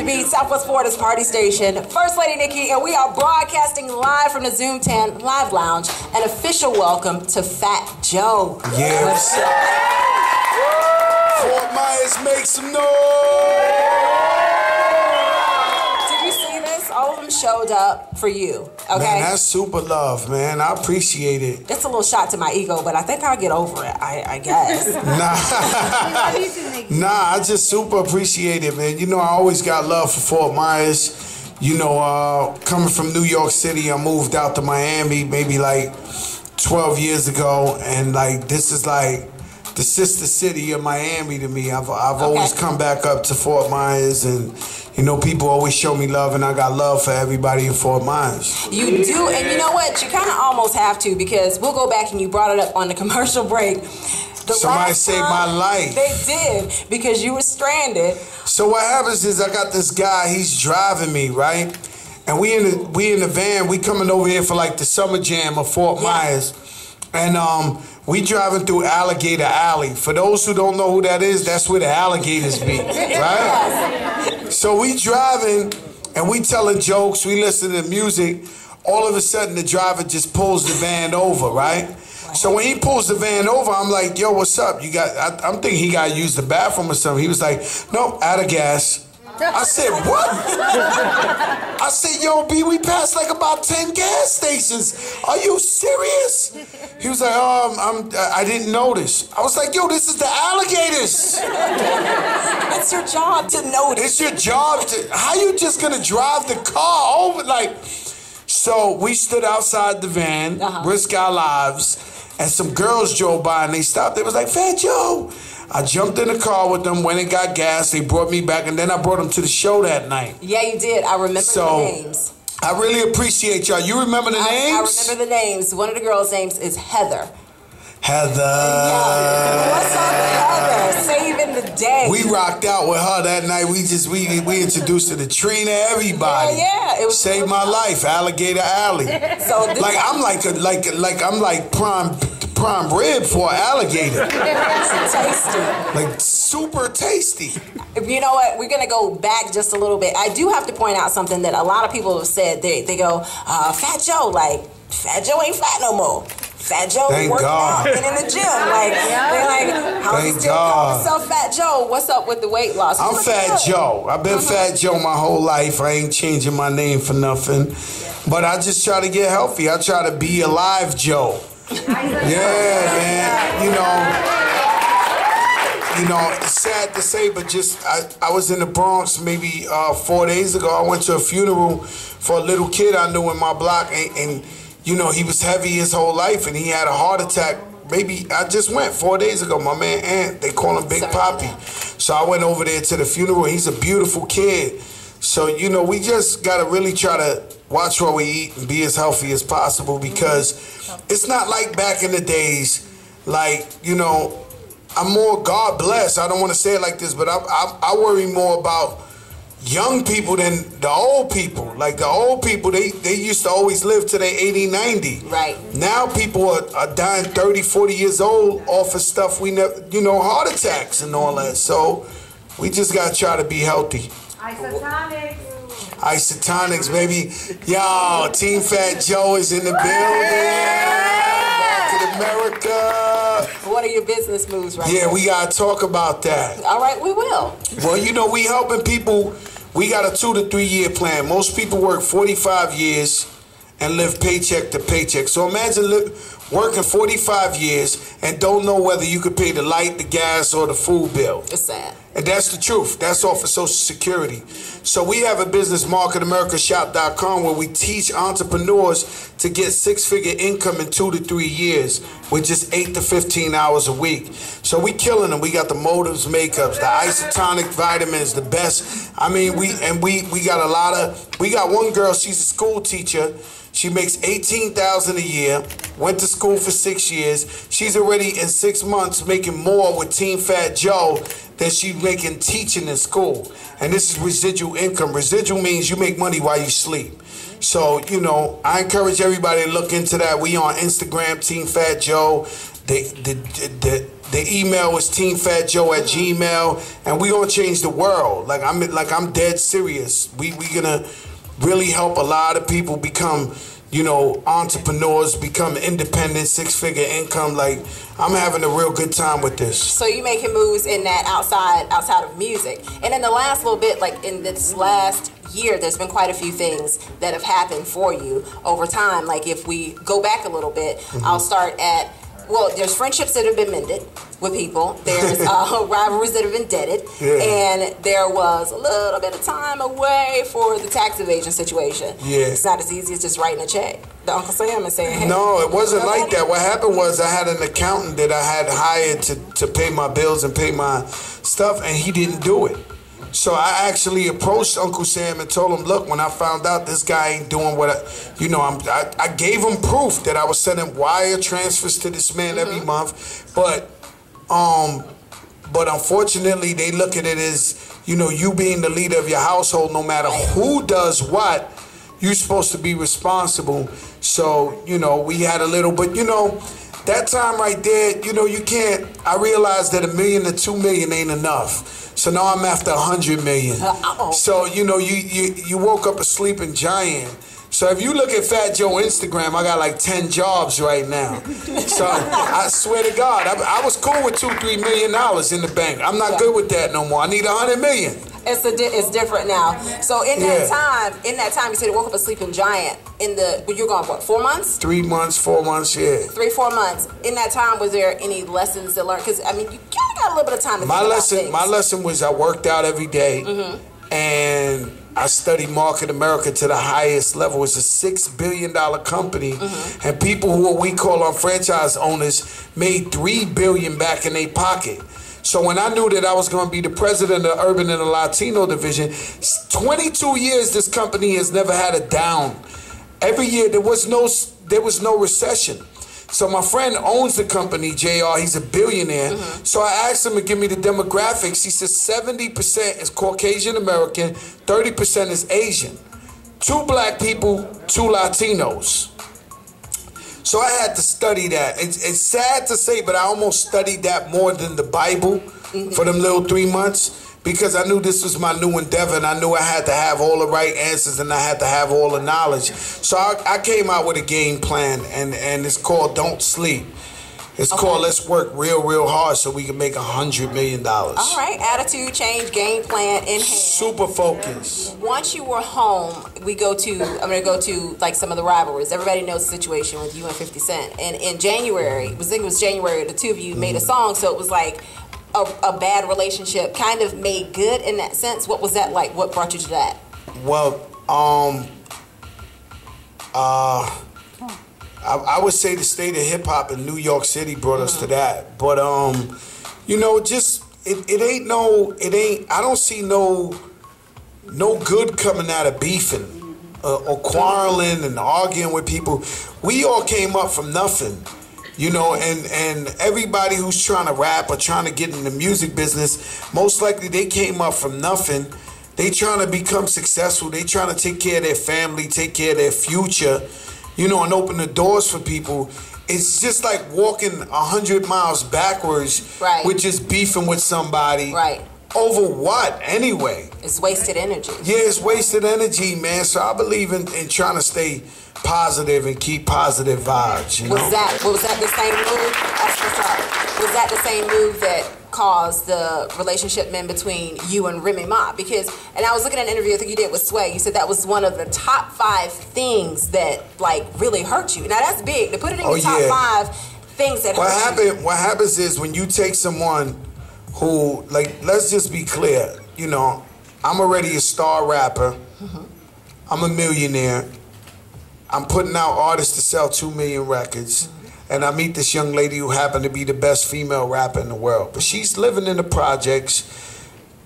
WB, Southwest Florida's party station. First Lady Niki, and we are broadcasting live from the Zoom 10 Live Lounge. An official welcome to Fat Joe. Yeah. What's up? Fort Myers, make some noise! Did you see this? All of them showed up for you. Okay. Man, that's super love, man. I appreciate it. It's a little shot to my ego, but I think I'll get over it, I guess. Nah, I just super appreciate it, man. You know, I always got love for Fort Myers. You know, coming from New York City, I moved out to Miami maybe like 12 years ago, and like this is like the sister city of Miami to me. I've always come back up to Fort Myers, and you know, people always show me love, and I got love for everybody in Fort Myers. You do, and you know what? You kind of almost have to, because we'll go back and you brought it up on the commercial break. Somebody saved my life. They did, because you were stranded. So what happens is I got this guy, he's driving me, right? And we in the van, we coming over here for like the summer jam of Fort Myers. And we driving through Alligator Alley. For those who don't know who that is, that's where the alligators be, right? So we driving and we telling jokes, we listen to music. All of a sudden the driver just pulls the van over, right? So when he pulls the van over, I'm like, yo, what's up? You got? I'm thinking he got to use the bathroom or something. He was like, nope, out of gas. I said, what? I said, yo, B, we passed like about 10 gas stations. Are you serious? He was like, I didn't notice. I was like, yo, this is the alligators. It's your job to notice. It's your job to, how you just gonna drive the car over? Like, so we stood outside the van, risk our lives, and some girls drove by and they stopped. They was like, Fat Joe. I jumped in the car with them, went and got gas. They brought me back, and then I brought them to the show that night. Yeah, you did. I remember the names. I really appreciate y'all. You remember the names? I remember the names. One of the girls' names is Heather. Heather. Yeah. What's up with Heather? Saving the day. We rocked out with her that night. We introduced her to Trina, everybody. Yeah. It was saved my life. Alligator Alley. So like I'm like prime rib for an alligator. It's tasty. Like super tasty. You know what? We're gonna go back just a little bit. I do have to point out something that a lot of people have said. They go, Fat Joe, like Fat Joe ain't fat no more. Fat Joe working out and in the gym. Like they're like, how he still call himself Fat Joe? What's up with the weight loss? I'm Fat Joe. I've been Fat Joe my whole life. I ain't changing my name for nothing. But I just try to get healthy. I try to be alive Joe. Yeah, man. You know, it's sad to say, but just I was in the Bronx maybe 4 days ago. I went to a funeral for a little kid I knew in my block, and you know, he was heavy his whole life, and he had a heart attack. Maybe I just went 4 days ago. My man Ant, they call him Big Poppy. So I went over there to the funeral. He's a beautiful kid. So, you know, we just got to really try to watch what we eat and be as healthy as possible, because it's not like back in the days, like, you know, I'm more, God bless, I don't want to say it like this, but I worry more about young people than the old people. Like the old people, they used to always live to their 80, 90. Right. Now people are dying 30, 40 years old off of stuff we never, you know, heart attacks and all that. So we just got to try to be healthy. Isotonics. Isotonics, baby. Yo, Team Fat Joe is in the building. Back to America. What are your business moves right now? Yeah, we got to talk about that. All right, we will. Well, you know, we helping people. We got a 2 to 3 year plan. Most people work 45 years and live paycheck to paycheck. So imagine working 45 years and don't know whether you could pay the light, the gas, or the food bill. It's sad. And that's the truth. That's all for Social Security. So we have a business, marketamericashop.com, where we teach entrepreneurs to get 6-figure income in 2 to 3 years with just 8 to 15 hours a week. So we killing them. We got the Motives makeups, the isotonic vitamins, the best. I mean, we got a lot of, we got one girl, she's a school teacher. She makes $18,000 a year, went to school for 6 years. She's already in 6 months making more with Team Fat Joe than she's making teaching in school. And this is residual income. Residual means you make money while you sleep. So, you know, I encourage everybody to look into that. We on Instagram, Team Fat Joe. The email is teamfatjoe@gmail, and we gonna change the world. I'm dead serious. We gonna really help a lot of people become, you know, entrepreneurs, become independent, six-figure income. Like, I'm having a real good time with this. So you making moves in that outside of music. And in the last little bit, like in this last year, there's been quite a few things that have happened for you over time. Like if we go back a little bit, I'll start at, well, there's friendships that have been mended with people. There's rivalries that have been deaded. Yeah. And there was a little bit of time away for the tax evasion situation. Yeah. It's not as easy as just writing a check to Uncle Sam and saying, hey. No, it wasn't like that. What happened was I had an accountant that I had hired to pay my bills and pay my stuff, and he didn't do it. So I actually approached Uncle Sam and told him, look, when I found out this guy ain't doing what I gave him proof that I was sending wire transfers to this man every month, but unfortunately they look at it as, you know, you being the leader of your household, no matter who does what, you're supposed to be responsible. So, you know, we had a little, but you know, that time right there, you know, you can't, I realized that $1 million to $2 million ain't enough. So now I'm after 100 million. So, you know, you woke up a sleeping giant. So if you look at Fat Joe Instagram, I got like 10 jobs right now. So I swear to God, I was cool with $2-3 million in the bank. I'm not good with that no more. I need 100 million. It's different now. So in that time, you said you woke up a sleeping giant. You're gone what, 4 months? 3 months, 4 months, yeah. 3-4 months. In that time, was there any lessons to learn? Because I mean, you kind of got a little bit of time to think about things. My lesson was I worked out every day, and I studied Market America to the highest level. It's a $6 billion company, and people who we call our franchise owners made $3 billion back in their pocket. So when I knew that I was going to be the president of the Urban and the Latino division, 22 years this company has never had a down. Every year there was no recession. So my friend owns the company, JR. He's a billionaire. So I asked him to give me the demographics. He says 70% is Caucasian American, 30% is Asian. 2 black people, 2 Latinos. So I had to study that. It's sad to say, but I almost studied that more than the Bible for them little 3 months, because I knew this was my new endeavor, and I knew I had to have all the right answers, and I had to have all the knowledge. So I came out with a game plan, and it's called Don't Sleep. It's called Let's Work Real Hard so we can make $100 million. All right, attitude change, game plan in hand. Super focused. Once you were home, I'm going to go to like some of the rivalries. Everybody knows the situation with you and 50 Cent. And in January, I think it was January, the two of you made a song, so it was like a bad relationship kind of made good in that sense. What was that like? What brought you to that? Well, I would say the state of hip hop in New York City brought us to that. But you know, just it ain't I don't see no good coming out of beefing or quarreling and arguing with people. We all came up from nothing. You know, and everybody who's trying to rap or trying to get in the music business, most likely they came up from nothing. They trying to become successful. They trying to take care of their family, take care of their future, you know, and open the doors for people. It's just like walking 100 miles backwards with just beefing with somebody. Right. Over what, anyway? It's wasted energy. Yeah, it's wasted energy, man. So I believe in trying to stay positive and keep positive vibes, you know? Was that the same move? Was that the same move that caused the relationship between you and Remy Ma? Because, and I was looking at an interview I think you did with Sway. You said that was one of the top 5 things that like really hurt you. Now that's big to put it in your top 5 things that hurt you. What happens is when you take someone who, like, let's just be clear, you know, I'm already a star rapper. I'm a millionaire. I'm putting out artists to sell 2 million records. And I meet this young lady who happened to be the best female rapper in the world. But she's living in the projects,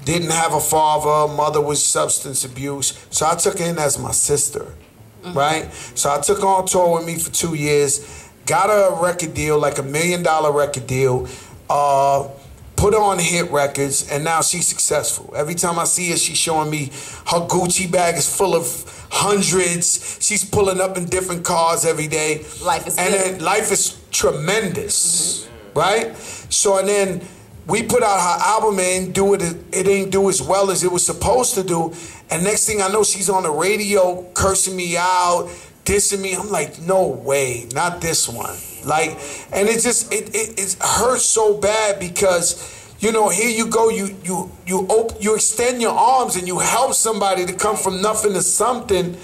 didn't have a father, mother was substance abuse. So I took her in as my sister, right? So I took her on tour with me for 2 years, got her a record deal, like $1 million record deal, put her on hit records, and now she's successful. Every time I see her, she's showing me her Gucci bag is full of hundreds. She's pulling up in different cars every day. Life is good. Then life is tremendous, right? So and then we put out her album and it ain't do as well as it was supposed to do. And next thing I know, she's on the radio cursing me out, dissing me. I'm like, no way, not this one. Like, and it just it hurts so bad because, you know, here you go, you extend your arms and you help somebody to come from nothing to something,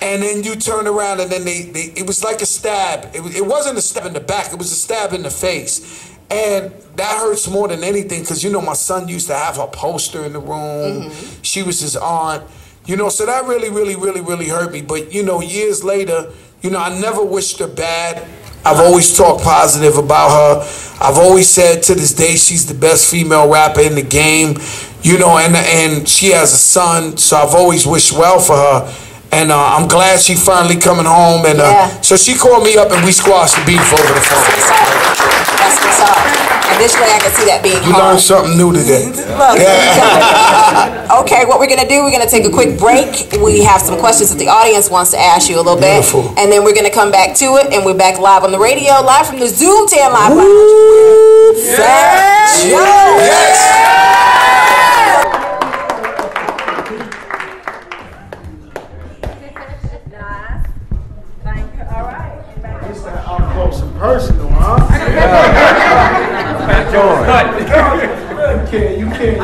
and then you turn around and then it was like a stab. It wasn't a stab in the back, it was a stab in the face. And that hurts more than anything because, you know, my son used to have her poster in the room. She was his aunt. You know, so that really, really, really, really hurt me. But, you know, years later, you know, I never wished her bad. I've always talked positive about her. I've always said to this day she's the best female rapper in the game. You know, and she has a son, so I've always wished well for her. And I'm glad she finally coming home. And so she called me up and we squashed the beef over the phone. That's what's up. And this way I can see that being You learned something new today. Okay, what we're going to do, we're going to take a quick break. We have some questions that the audience wants to ask you a little bit. And then we're going to come back to it. And we're back live on the radio, live from the Zoom 10 Live Lounge. Fat Joe. Yes. Personal, huh? You can't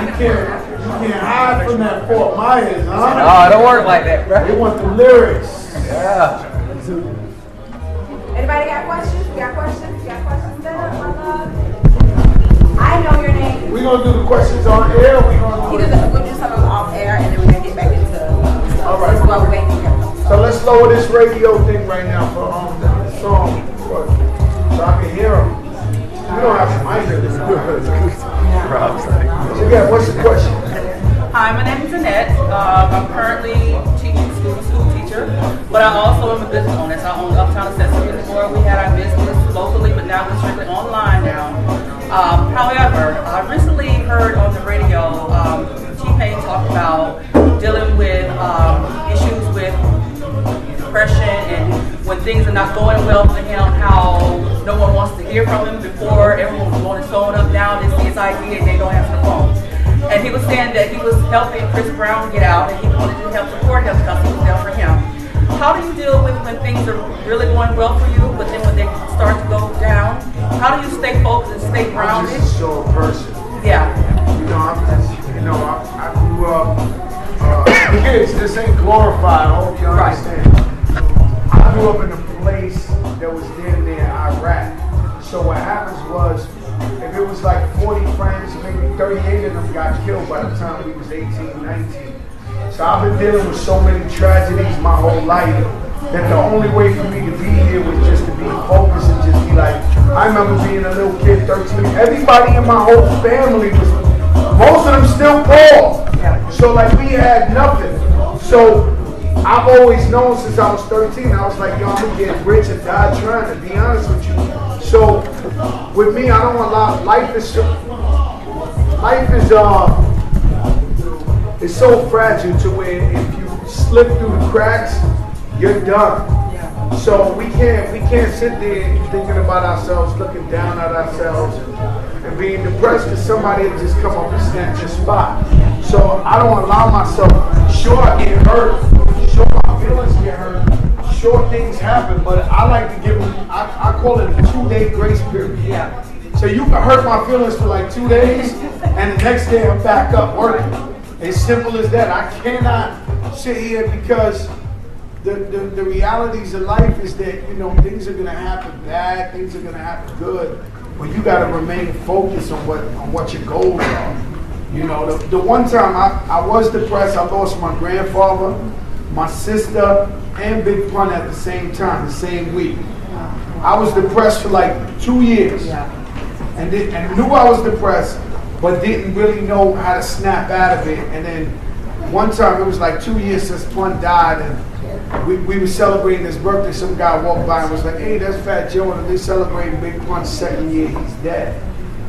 hide from that Fort Myers, huh? No, it don't work like that, bro. They want the lyrics. Yeah. Anybody got questions? You got questions? You got questions set up, my love? I know your name. We're gonna do the questions on air. We'll do some of them off air, and then we're gonna get back into stuff. All right. This is what we're waiting for. So let's lower this radio thing right now for the song. So I can hear them. You don't have to mic it. So yeah, what's the question? Hi, my name is Annette. I'm currently teaching school teacher, but I also am a business owner. So I own Uptown Accessories before we had our business locally, but now we're strictly online now. However, I recently heard on the radio T-Pain talk about dealing with issues with depression and when things are not going well for him, how no one wants to hear from him. Before, everyone was blowing his phone up. Now they see his ID and they don't answer the phone. And he was saying that he was helping Chris Brown get out and he wanted to help support him because he was there for him. How do you deal with when things are really going well for you, but then when they start to go down? How do you stay focused and stay grounded? I'm just a sore person. Yeah. I grew up, kids, this ain't glorified, I hope you understand. I grew up in a place that was damn near Iraq. So what happens was, if it was like 40 friends, maybe 38 of them got killed by the time we was 18, 19. So I've been dealing with so many tragedies my whole life that the only way for me to be here was just to be focused and just be like, I remember being a little kid, 13. Everybody in my whole family was, most of them still poor. So like we had nothing. So I've always known since I was 13, I was like, yo, I'm gonna get rich and die trying, to be honest with you. So with me, I don't allow, life is it's so fragile to where if you slip through the cracks, you're done. So we can't sit there thinking about ourselves, looking down at ourselves and being depressed because somebody will just come up and snatch your spot. So I don't allow myself, sure I get hurt, sure my feelings get hurt, sure things happen, but I like to give them, I call it a 2-day grace period. Yeah. So you can hurt my feelings for like 2 days and the next day I'm back up working. As simple as that. I cannot sit here because the realities of life is that, you know, things are going to happen bad, things are going to happen good, but you got to remain focused on what your goals are. You know, the one time I was depressed, I lost my grandfather, my sister, and Big Pun at the same time, the same week. I was depressed for like 2 years, and knew I was depressed, but didn't really know how to snap out of it. And then one time, it was like 2 years since Pun died, and we were celebrating his birthday. Some guy walked by and was like, hey, that's Fat Joe, and they celebrating Big Pun's 2nd year, he's dead.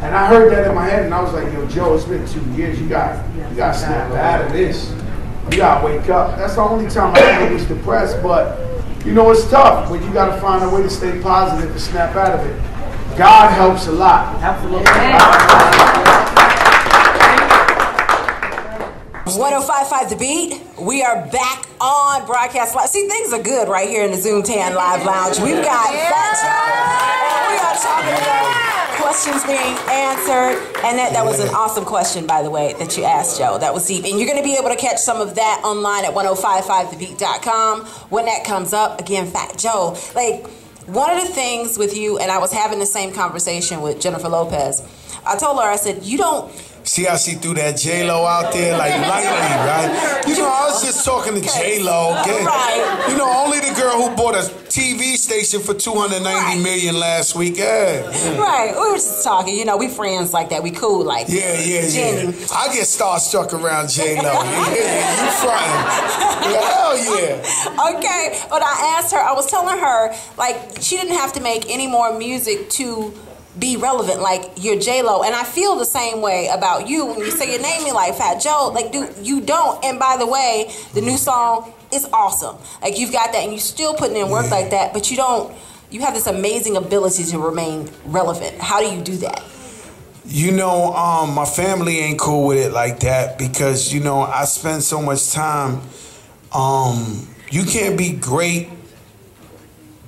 And I heard that in my head, and I was like, yo, Joe, it's been 2 years, you got to snap out of this. You got to wake up. That's the only time I ever was depressed, but you know, it's tough, but you got to find a way to stay positive and snap out of it. God helps a lot. Absolutely. 105.5 The Beat. We are back on broadcast live. See, things are good right here in the Zoom Tan Live Lounge. We've got Fat Joe. We are talking about questions being answered. And that was an awesome question, by the way, that you asked, Joe. That was deep. And you're going to be able to catch some of that online at 1055thebeat.com when that comes up. Again, Fat Joe. Like, one of the things with you, and I was having the same conversation with Jennifer Lopez. I told her, I said, you don't... See how she threw that J-Lo out there like lightly, right? You know, I was just talking to J-Lo. Right. You know, only the girl who bought a TV station for $290 million last week. Yeah. Right. We were just talking. You know, we friends like that. We cool like that. Yeah. I get starstruck around J-Lo. Yeah, you frontin'. Hell yeah. Okay. But I asked her, I was telling her, like, she didn't have to make any more music to be relevant like you're J-Lo. And I feel the same way about you when you say your name, me like Fat Joe. Like, dude, you don't. And by the way, the new song is awesome. Like, you've got that and you're still putting in work like that, but you don't, you have this amazing ability to remain relevant. How do you do that? You know, my family ain't cool with it like that because, you know, I spend so much time. You can't be great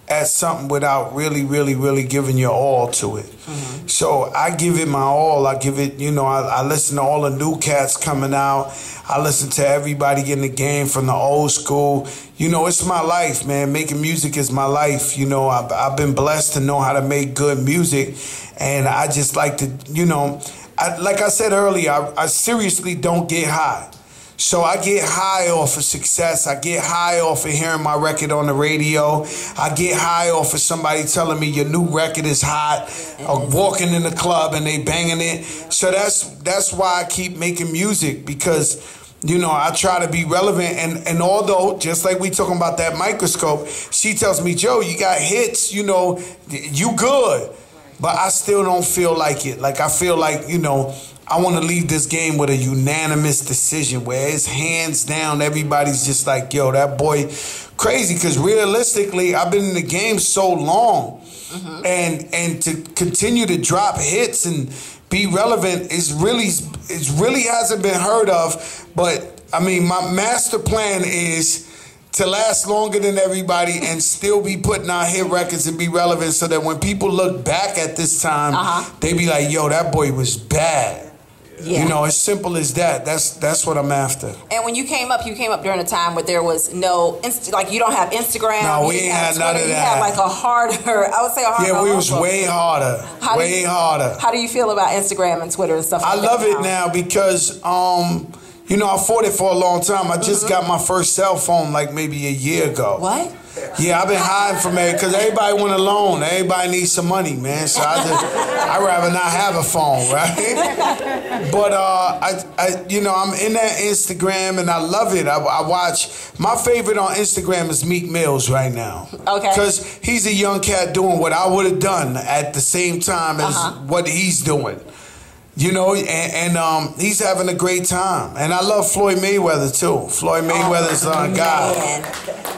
at something without really giving your all to it. Mm-hmm. So I give it my all. I give it, you know, I listen to all the new cats coming out. I listen to everybody in the game from the old school. You know, it's my life, man. Making music is my life. You know, I've been blessed to know how to make good music. And I just like to, you know, like I said earlier, I seriously don't get high. So I get high off of success. I get high off of hearing my record on the radio. I get high off of somebody telling me your new record is hot, or walking in the club and they banging it. So that's why I keep making music, because, you know, I try to be relevant. And although, just like we talking about that microscope, she tells me, Joe, you got hits, you know, you good. But I still don't feel like it. Like, I feel like, you know, I want to leave this game with a unanimous decision where it's hands down. Everybody's just like, yo, that boy crazy. Because realistically, I've been in the game so long. Mm-hmm. And to continue to drop hits and be relevant is really hasn't been heard of. But, I mean, my master plan is to last longer than everybody and still be putting out hit records and be relevant so that when people look back at this time, they be like, yo, that boy was bad. Yeah. You know, as simple as that. That's what I'm after. And when you came up during a time where there was no, like, you don't have Instagram. No, we ain't had none of that. You had like a harder, I would say a harder. Yeah, we was way harder. Way harder. How do you feel about Instagram and Twitter and stuff like that? I love it now because, you know, I fought it for a long time. I just got my first cell phone like maybe a year ago. What? Yeah, I've been hiding from it because everybody want a loan. Everybody needs some money, man. So I'd rather not have a phone, right? But I you know, I'm in that Instagram and I love it. I watch. My favorite on Instagram is Meek Mills right now. Okay. Because he's a young cat doing what I would have done at the same time as what he's doing. You know, and he's having a great time. And I love Floyd Mayweather, too. Floyd Mayweather's a guy.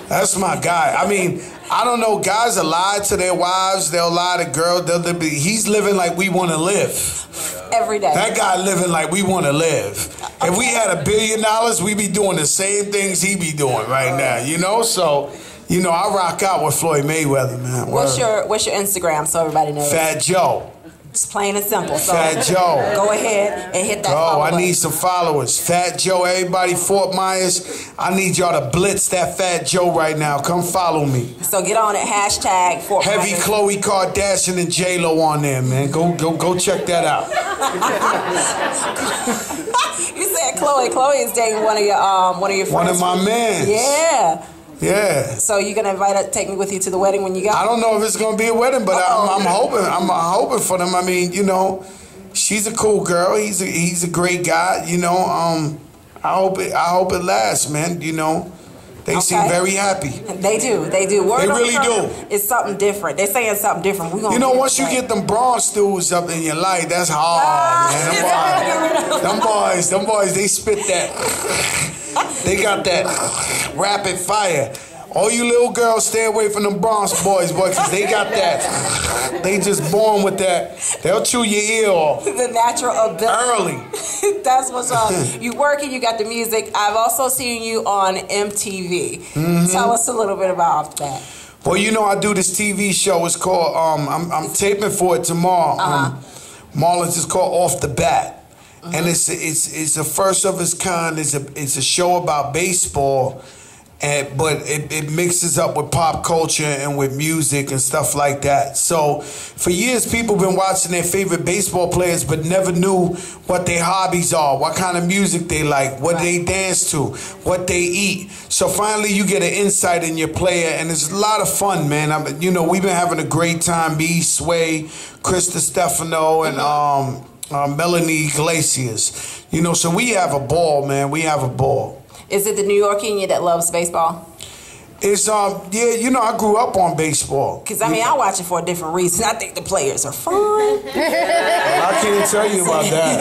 That's my guy. I mean, I don't know. Guys will lie to their wives. They'll lie to girls. He's living like we want to live. Every day. That guy living like we want to live. Okay. If we had $1 billion, we'd be doing the same things he be doing right now, you know? So, you know, I rock out with Floyd Mayweather, man. What's your Instagram so everybody knows? Fat Joe. It's plain and simple. So Fat Joe. Go ahead and hit that follow button. I need some followers. Fat Joe, everybody, Fort Myers. I need y'all to blitz that Fat Joe right now. Come follow me. So get on it. Hashtag Fort Myers. Heavy Khloe Kardashian and J-Lo on there, man. Go check that out. You said Khloe. Khloe is dating one of your friends. One of my mans. Yeah. Yeah. So you're gonna take me with you to the wedding when you go? I don't know if it's gonna be a wedding, but I'm hoping. I'm hoping for them. I mean, you know, she's a cool girl. He's a great guy. You know, I hope it lasts, man. You know, they seem very happy. They do. They really do. It's something different. They're saying something different. You know, once you get them bronze stools up in your life, that's hard, man. Them boys, they spit that. They got that rapid fire. All you little girls, stay away from them Bronx boys, boy, because they got that. They just born with that. They'll chew your ear off. The natural ability. Early. That's what's up. You working, you got the music. I've also seen you on MTV. Tell us a little bit about that. Well, you know, I do this TV show. It's called, I'm taping for it tomorrow. Marlon's is called Off the Bat. And it's a first of its kind. It's a show about baseball. But it mixes up with pop culture and with music and stuff like that. So for years, people have been watching their favorite baseball players but never knew what their hobbies are, what kind of music they like, what they dance to, what they eat. So finally, you get an insight in your player, and it's a lot of fun, man. You know, we've been having a great time. Me, Sway, Krista Stefano, and Melanie Iglesias. You know, so we have a ball, man. We have a ball. Is it the New York in you that loves baseball? It's yeah, you know, I grew up on baseball. Because I mean, I watch it for a different reason. I think the players are fun. Well, I can't tell you about that.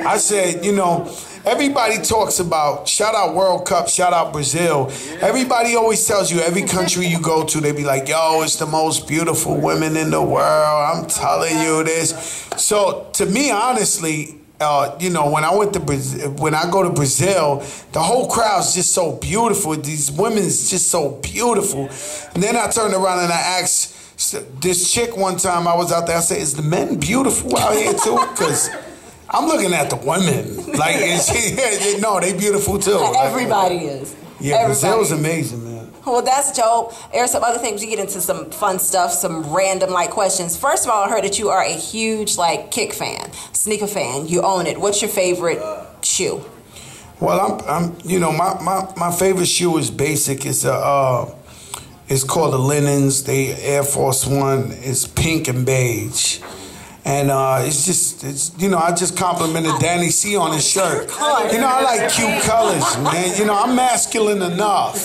I said, you know, everybody talks about, shout out World Cup, shout out Brazil. Everybody always tells you, every country you go to, they be like, yo, it's the most beautiful women in the world. I'm telling you this. So to me, honestly, you know, when I go to Brazil, the whole crowd's just so beautiful. These women is just so beautiful. And then I turned around and I asked this chick one time, I was out there, I said, is the men beautiful out here too? Because I'm looking at the women. Like, no, they beautiful too. Everybody is. Yeah, Brazil's amazing, man. Well, that's dope. There's some other things. We get into some fun stuff, some random like questions. First of all, I heard that you are a huge like kick fan, sneaker fan. You own it. What's your favorite shoe? Well, I'm you know, my favorite shoe is basic. It's called the Linens. The Air Force One. It's pink and beige. And it's you know, I just complimented Danny C on his shirt. You know, I like cute colors, man. You know, I'm masculine enough.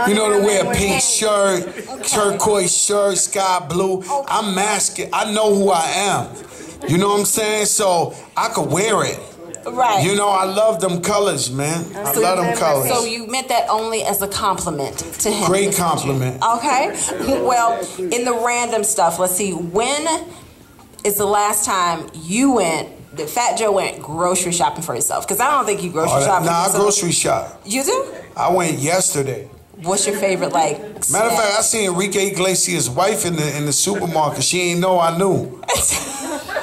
You know, to wear a pink shirt, turquoise shirt, sky blue. I'm masculine. I know who I am. You know what I'm saying? So I could wear it. Right. You know, I love them colors, man. I love them colors. So you meant that only as a compliment to him. Great compliment. Okay. Well, in the random stuff, let's see. When is the last time you that Fat Joe went grocery shopping for himself? Because I don't think you grocery shop for yourself. I grocery shop. You do? I went yesterday. What's your favorite, like, Matter of fact, I seen Enrique Iglesias' wife in the supermarket. She ain't know I knew.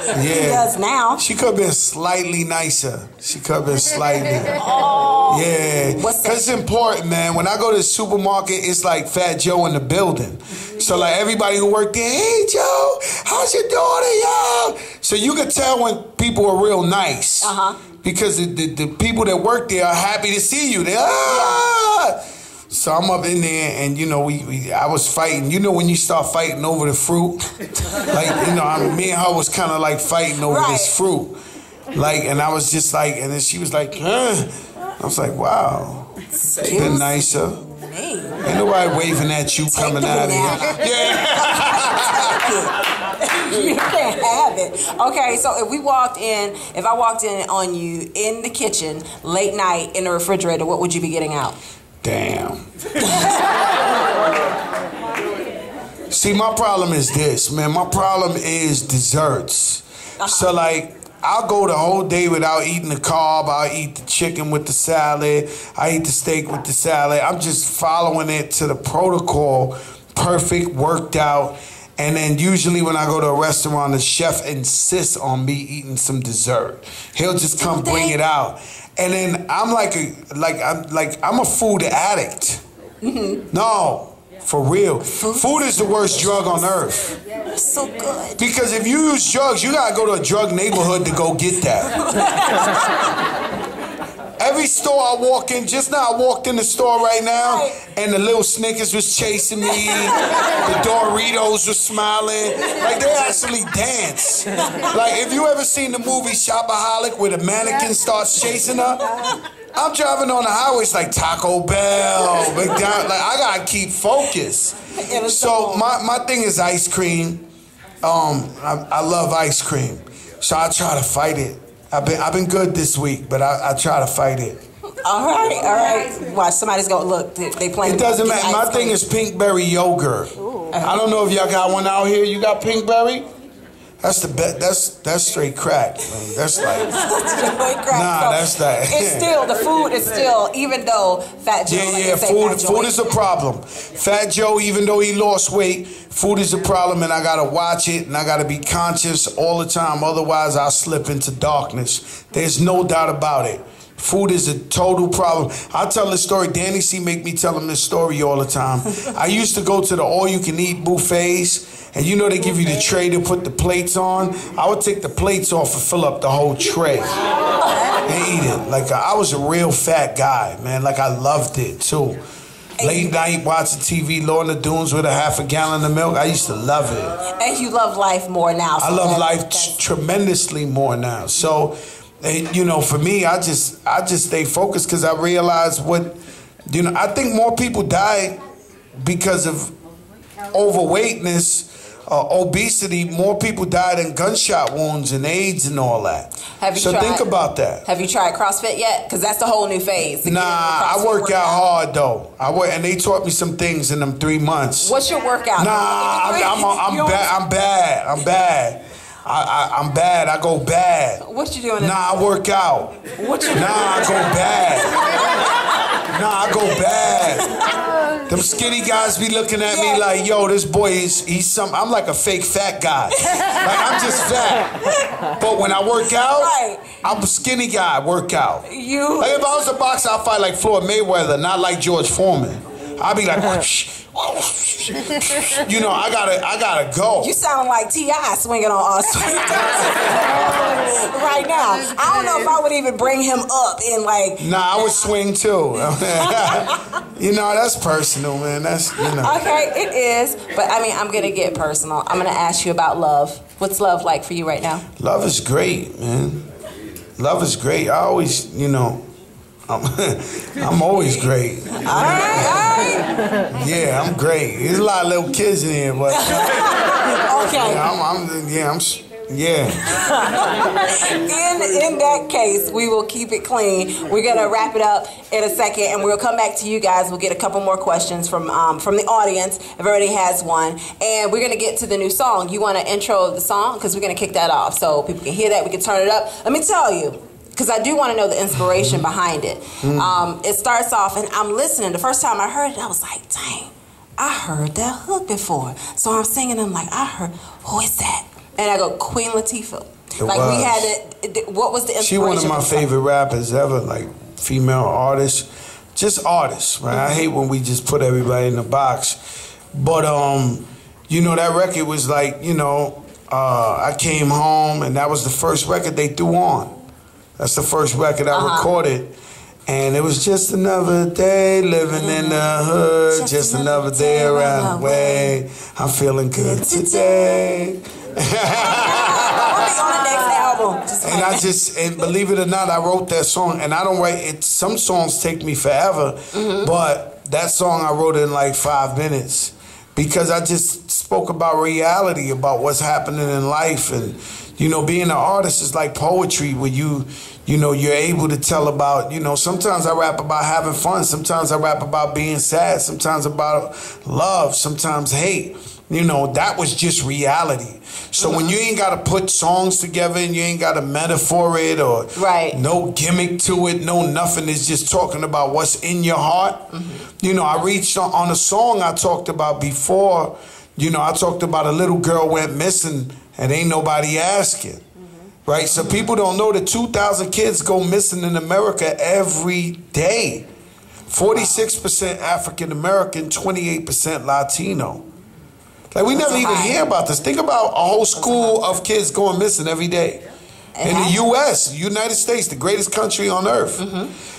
Yeah. She does now. She could have been slightly nicer. She could have been slightly. Oh. Yeah. Because it's important, man. When I go to the supermarket, it's like Fat Joe in the building. So, like, everybody who work there, hey, Joe, how's your daughter, yo? So you can tell when people are real nice. Because the people that work there are happy to see you. They So I'm up in there, and you know, I was fighting. You know, when you start fighting over the fruit, like, you know, me and her was kind of like fighting over this fruit, like, and I was just like, and then she was like, huh? I was like, wow, been nicer. Ain't nobody waving at you coming out of here. Yeah. You can't have it. Okay, so if I walked in on you in the kitchen late night in the refrigerator, what would you be getting out? Damn. See, my problem is this, man. My problem is desserts. So, like, I'll go the whole day without eating the carb. I'll eat the chicken with the salad. I eat the steak with the salad. I'm just following it to the protocol, perfect, worked out. And then usually when I go to a restaurant, the chef insists on me eating some dessert. He'll just come bring it out. And then I'm I'm a food addict. No, for real. Food is the worst drug on earth. So good. Because if you use drugs, you gotta go to a drug neighborhood to go get that. Every store I walk in, just now I walked in the store right now, and the little Snickers was chasing me, the Doritos was smiling, like they actually dance. Like, if you ever seen the movie Shopaholic where the mannequin starts chasing her, I'm driving on the highway, it's like Taco Bell, McDonald's, like I gotta keep focused. So my thing is ice cream. I love ice cream, so I try to fight it. I've been good this week, but I try to fight it. All right. Watch, somebody's going to look. They playing. It doesn't matter. My thing is pinkberry yogurt. I don't know if y'all got one out here. You got pinkberry? That's the best. That's straight crack. Man. That's like that's that. It's still the food is still, even though Fat Joe. Food is a problem. Fat Joe, even though he lost weight, food is a problem, and I gotta watch it, and I gotta be conscious all the time. Otherwise, I'll slip into darkness. There's no doubt about it. Food is a total problem. I tell this story. Danny C make me tell him this story all the time. I used to go to the all-you-can-eat buffets. And you know they give you the tray to put the plates on. I would take the plates off and fill up the whole tray and eat it. Like I was a real fat guy, man. Like I loved it too. Late night watching TV, Law in the Dunes with a half a gallon of milk. I used to love it. And you love life more now. So I love life tremendously more now. So, you know, for me, I just stay focused because I realize what, you know, I think more people die because of overweightness. Obesity, more people die than gunshot wounds and AIDS and all that. Think about that. Have you tried CrossFit yet? Because that's the whole new phase. Nah, I work out hard though. And they taught me some things in them 3 months. What's your workout? Nah, I'm bad. I'm bad. I go bad. What you doing? Nah, I work out. What you doing? Nah, I go bad. Nah, I go bad. Them skinny guys be looking at me like, yo, this boy he's some. I'm like a fake fat guy. Like I'm just fat. But when I work out, I'm a skinny guy. Work out. Like if I was a boxer, I'd fight like Floyd Mayweather, not like George Foreman. I'd be like, you know, I gotta go. You sound like T.I. swinging on us right now. I don't know if I would even bring him up in like. Nah, I would swing too. You know, that's personal, man. That's, you know. Okay, it is. But I mean, I'm gonna get personal. I'm gonna ask you about love. What's love like for you right now? Love is great, man. Love is great. I always, you know. I'm always great. All right. Yeah, I'm great. There's a lot of little kids in here, but okay. In that case, we will keep it clean. We're gonna wrap it up in a second, and we'll come back to you guys. We'll get a couple more questions from the audience if everybody has one, and we're gonna get to the new song. You want to intro the song because we're gonna kick that off so people can hear that. We can turn it up. Let me tell you. Because I do want to know the inspiration behind it. It starts off, and I'm listening. The first time I heard it, I was like, dang, I heard that hook before. So I'm singing, I'm like, I heard, who is that? And I go, Queen Latifah. We had it, what was the inspiration? She one of my favorite rappers ever, like female artists. Just artists, right? I hate when we just put everybody in a box. But, you know, that record was like, you know, I came home, and that was the first record they threw on. That's the first record I recorded. And it was just another day living in the hood. Just another day around the way. I'm feeling good today. And believe it or not, I wrote that song. And I don't write it. Some songs take me forever. But that song I wrote in like 5 minutes. Because I just spoke about reality, about what's happening in life. And, you know, being an artist is like poetry where you know, you're able to tell about, you know, sometimes I rap about having fun. Sometimes I rap about being sad. Sometimes about love. Sometimes hate. You know, that was just reality. So when you ain't got to put songs together and you ain't got to metaphor it or no gimmick to it, no nothing, it's just talking about what's in your heart. You know, I reached on a song I talked about before. You know, I talked about a little girl went missing and ain't nobody asking. Right? So people don't know that 2,000 kids go missing in America every day. 46% African American, 28% Latino. Like we never even hear about this. Think about a whole school of kids going missing every day. In the U.S., United States, the greatest country on earth.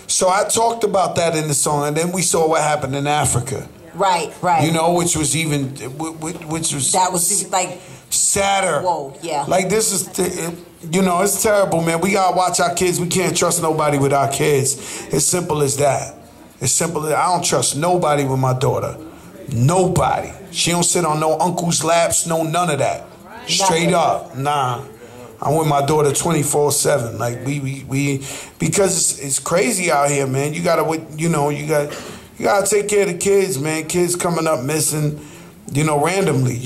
So I talked about that in the song, and then we saw what happened in Africa. Right. You know, which was that was like sadder. Whoa, yeah. Like this is, you know, it's terrible, man. We gotta watch our kids. We can't trust nobody with our kids. It's simple as that. It's simple as I don't trust nobody with my daughter. Nobody. She don't sit on no uncle's laps, no none of that. Straight up, nah. I'm with my daughter 24/7. Like we because it's crazy out here, man. You gotta take care of the kids, man. Kids coming up missing, randomly.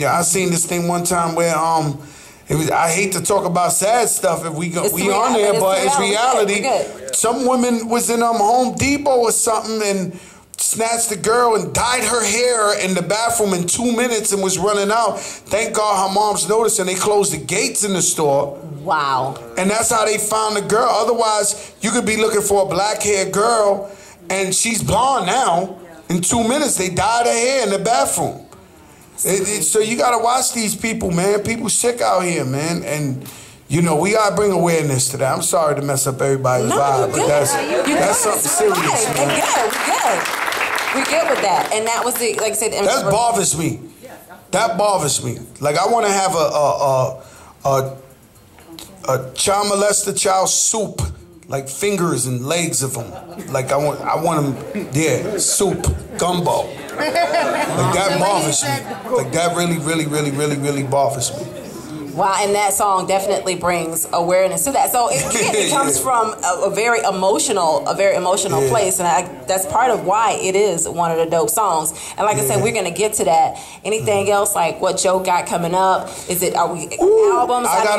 I seen this thing one time where I hate to talk about sad stuff if we on there, but it's reality. Some woman was in Home Depot or something and snatched the girl and dyed her hair in the bathroom in 2 minutes and was running out. Thank God her mom's noticed and they closed the gates in the store. Wow. And that's how they found the girl. Otherwise, you could be looking for a black-haired girl and she's blonde now. In 2 minutes, they dyed her hair in the bathroom. So you gotta watch these people, man. People sick out here, man. And we gotta bring awareness to that. I'm sorry to mess up everybody's vibe, but that's something serious, man. We good with that. And that was like I said. That bothers me. That bothers me. Like I want to have a child molester child soup, like fingers and legs of them. Like I want them, soup, gumbo. Like that bothers me. Like that really bothers me. Wow, and that song definitely brings awareness to that. So it comes from a very emotional place, and that's part of why it is one of the dope songs. And like I said, we're gonna get to that. Anything else like what Joe got coming up? Are we albums? I got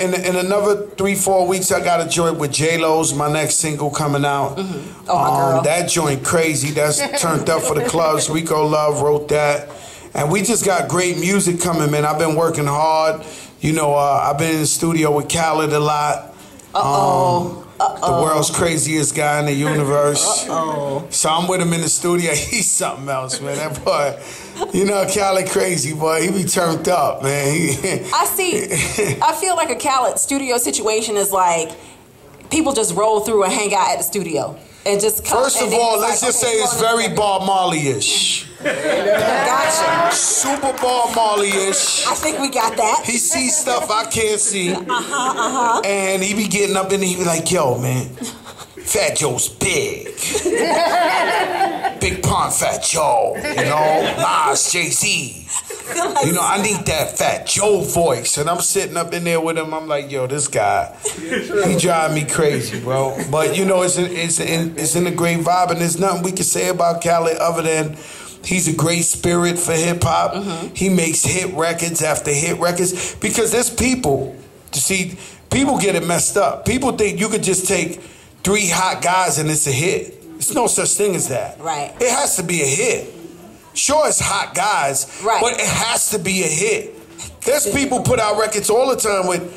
in another 3-4 weeks. I got a joint with J-Lo's, my next single coming out. Mm-hmm. Oh my girl, that joint crazy. That's turned up for the clubs. Rico Love wrote that. And we just got great music coming, man. I've been working hard. I've been in the studio with Khaled a lot. The world's craziest guy in the universe. So I'm with him in the studio. He's something else, man. That boy, Khaled crazy, boy. He be turned up, man. I feel like a Khaled studio situation is like people just roll through and hang out at the studio. And just come, First of all, let's just say it's very Bob Marley-ish. Gotcha. Super Bob Marley-ish. I think we got that. He sees stuff I can't see. And he be getting up and he be like, yo, man, Fat Joe's big. Big Pun Fat Joe, Nas, Jay-Z. I need that Fat Joe voice. And I'm sitting up in there with him. I'm like, yo, this guy, he drive me crazy, bro. But, it's in a great vibe. And there's nothing we can say about Khaled other than he's a great spirit for hip-hop. Mm-hmm. He makes hit records after hit records. Because there's people get it messed up. People think you could just take 3 hot guys and it's a hit. There's no such thing as that. Right. It has to be a hit. Sure, it's hot guys, right, but it has to be a hit. There's people put out records all the time with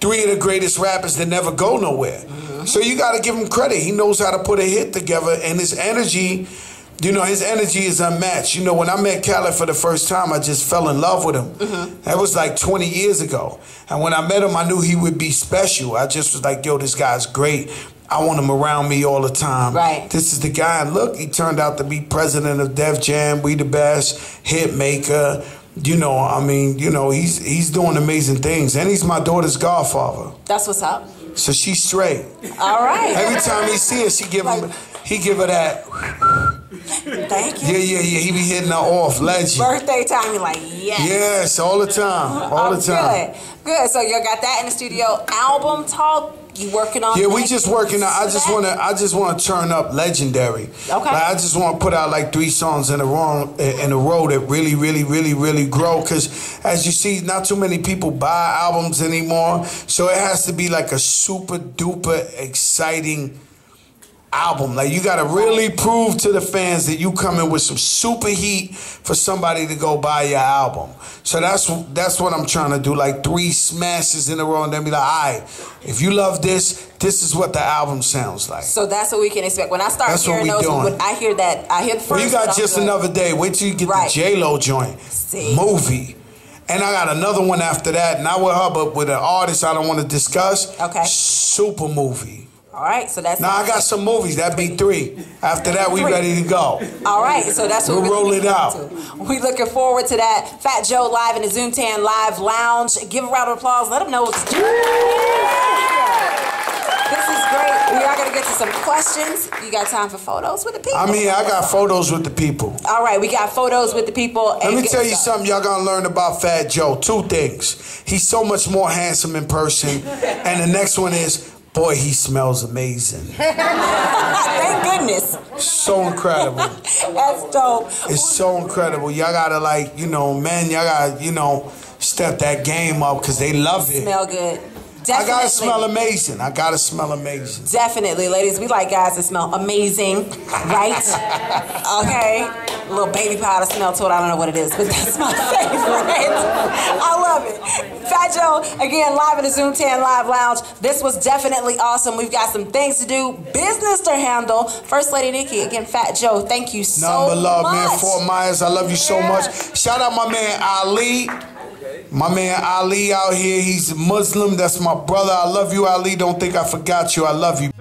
3 of the greatest rappers that never go nowhere. Mm-hmm. So you got to give him credit. He knows how to put a hit together, and his energy, his energy is unmatched. When I met Khaled for the first time, I just fell in love with him. Mm-hmm. That was like 20 years ago. And when I met him, I knew he would be special. I just was like, yo, this guy's great. I want him around me all the time. Right. This is the guy. And look, he turned out to be president of Def Jam, We the Best, hit maker. He's doing amazing things. And he's my daughter's godfather. That's what's up. So she's straight. All right. Every time he see her, he give her that. Thank you. Yeah. He be hitting her off, legend. Birthday time, you're like, yes. Yes, all the time. All the time. Good. So you got that in the studio. Album talk. You working on? Yeah, we just working on. I just want to turn up Legendary. Okay. Like, I just want to put out like 3 songs in a row that really grow. Because as you see, not too many people buy albums anymore. So it has to be like a super duper exciting album. Like you gotta really prove to the fans that you coming with some super heat for somebody to go buy your album. So that's what I'm trying to do. Like 3 smashes in a row, and then be like, all right, if you love this is what the album sounds like. So that's what we can expect. When I start hearing those, I hear the first. Well, you got Just Another Day. Wait till you get the J-Lo joint. Movie. And I got another one after that, not with her, but with an artist I don't want to discuss. Okay. Super movie. All right, so that's... Now, I got some movies. That'd be 3. After that, we ready to go. All right, so that's what we'll roll it out. We looking forward to that. Fat Joe live in the Zoomtan Live Lounge. Give a round of applause. Let them know what's... This is great. We are going to get to some questions. You got time for photos with the people? I mean, I got photos with the people. All right, we got photos with the people. Let me tell you something y'all gonna learn about Fat Joe. Two things. He's so much more handsome in person. And the next one is, boy, he smells amazing. Thank goodness. So incredible. That's dope. It's so incredible. Y'all gotta, like, you know, man, y'all gotta, you know, step that game up because they love it. Smell good. Definitely. I gotta smell amazing. I gotta smell amazing. Definitely, ladies. We like guys that smell amazing, right? Okay. A little baby powder smell to it. I don't know what it is, but that's my favorite. I love it. Fat Joe, again, live in the Zoom 10 Live Lounge. This was definitely awesome. We've got some things to do, business to handle. First Lady Niki, again, Fat Joe, thank you so much. Number love, man. Fort Myers, I love you so much. Shout out my man Ali. My man Ali out here, he's Muslim. That's my brother. I love you, Ali. Don't think I forgot you. I love you.